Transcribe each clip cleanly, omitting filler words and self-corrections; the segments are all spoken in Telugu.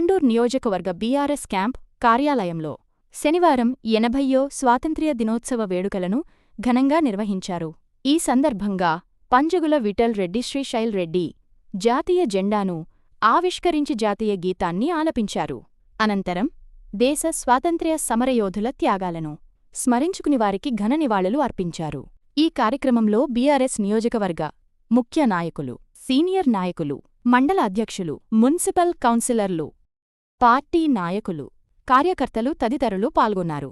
తాండూర్ నియోజకవర్గ బీఆర్ఎస్ క్యాంప్ కార్యాలయంలో శనివారం 80వ స్వాతంత్ర్య దినోత్సవ వేడుకలను ఘనంగా నిర్వహించారు. ఈ సందర్భంగా పంజగుల విఠల్ రెడ్డి శ్రీశైల్ రెడ్డి జాతీయ జెండాను ఆవిష్కరించి జాతీయ గీతాన్ని ఆలపించారు. అనంతరం దేశ స్వాతంత్ర్య సమరయోధుల త్యాగాలను స్మరించుకునివారికి ఘన నివాళులు అర్పించారు. ఈ కార్యక్రమంలో బీఆర్ఎస్ నియోజకవర్గ ముఖ్య నాయకులు, సీనియర్ నాయకులు, మండల అధ్యక్షులు, మున్సిపల్ కౌన్సిలర్లు, పార్టీ నాయకులు, కార్యకర్తలు తదితరులు పాల్గొన్నారు.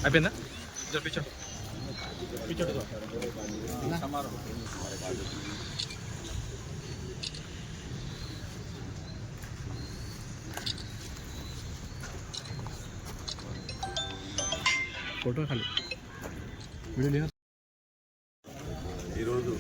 అయిపోయిందా? ఫోటో ఖాళీ వీడియో ఈరోజు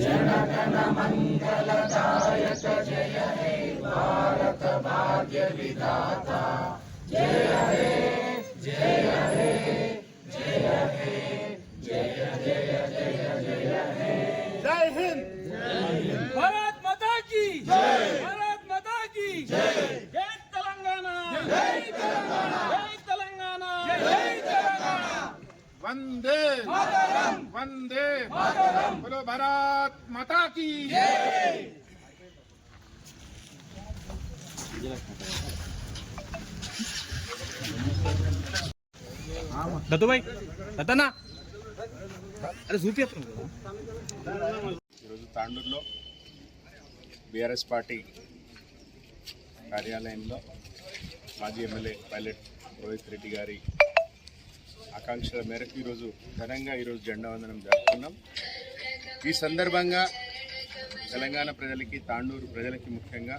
जनगण मंगलदायक जय हे भारत भाग्य विधाता जय हे जय हे जय हे जय जय जय जय हे जय हिंद भारत माता की जय भारत माता की जय जय तेलंगाना जय तेलंगाना जय तेलंगाना जय तेलंगाना वंदे मातरम वंदे मातरम बोलो भारत माता की जय। దత్తు భాయ్ దత్తనా అరే చూపిస్తున్నాం ఈరోజు తాండూరులో బీఆర్ఎస్ పార్టీ కార్యాలయంలో మాజీ ఎమ్మెల్యే పైలట్ రోహిత్ రెడ్డి గారి ఆకాంక్షల మేరకు ఈరోజు ఘనంగా జెండా వందనం జరుపుకున్నాం. ఈ సందర్భంగా తెలంగాణ ప్రజలకి, తాండూరు ప్రజలకి ముఖ్యంగా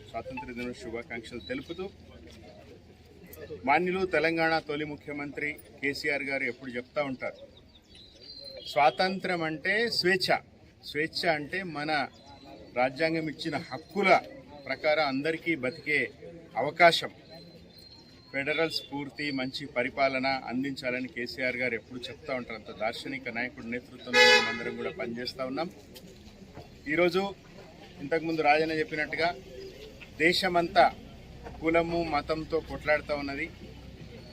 స్వాతంత్ర దినోత్సవ శుభాకాంక్షలు తెలుపుతూ, మాన్యులు తెలంగాణ తొలి ముఖ్యమంత్రి కేసీఆర్ గారు ఎప్పుడు చెప్తా ఉంటారు, స్వాతంత్రం అంటే స్వేచ్ఛ, స్వేచ్ఛ అంటే మన రాజ్యాంగం ఇచ్చిన హక్కుల ప్రకారం అందరికీ బతికే అవకాశం, ఫెడరల్ స్ఫూర్తి, మంచి పరిపాలన అందించాలని కేసీఆర్ గారు ఎప్పుడు చెప్తా ఉంటారు. అంత దార్శనిక నాయకుడి నేతృత్వంలో మనమందరం కూడా పనిచేస్తూ ఉన్నాం. ఈరోజు ఇంతకుముందు రాజన్న చెప్పినట్టుగా దేశమంతా కులము మతంతో కొట్లాడుతూ ఉన్నది.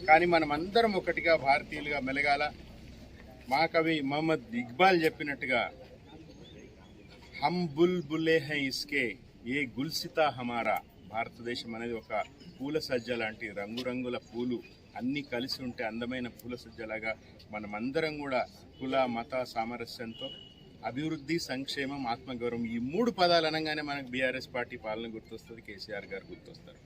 కానీ మనమందరం ఒకటిగా భారతీయులుగా మెలగాల. మహాకవి మహమ్మద్ ఇక్బాల్ చెప్పినట్టుగా హమ్ బుల్ బుల్లే హై ఇస్కే ఏ గుల్సితా హమారా, భారతదేశం అనేది ఒక పూల సజ్జ లాంటి రంగురంగుల పూలు అన్నీ కలిసి ఉంటే అందమైన పూల సజ్జలాగా మనమందరం కూడా కుల మత సామరస్యంతో అభివృద్ధి, సంక్షేమం, ఆత్మగౌరవం, ఈ మూడు పదాలు అనగానే మనకు బీఆర్ఎస్ పార్టీ పాలన గుర్తొస్తుంది, కేసీఆర్ గారు గుర్తొస్తారు.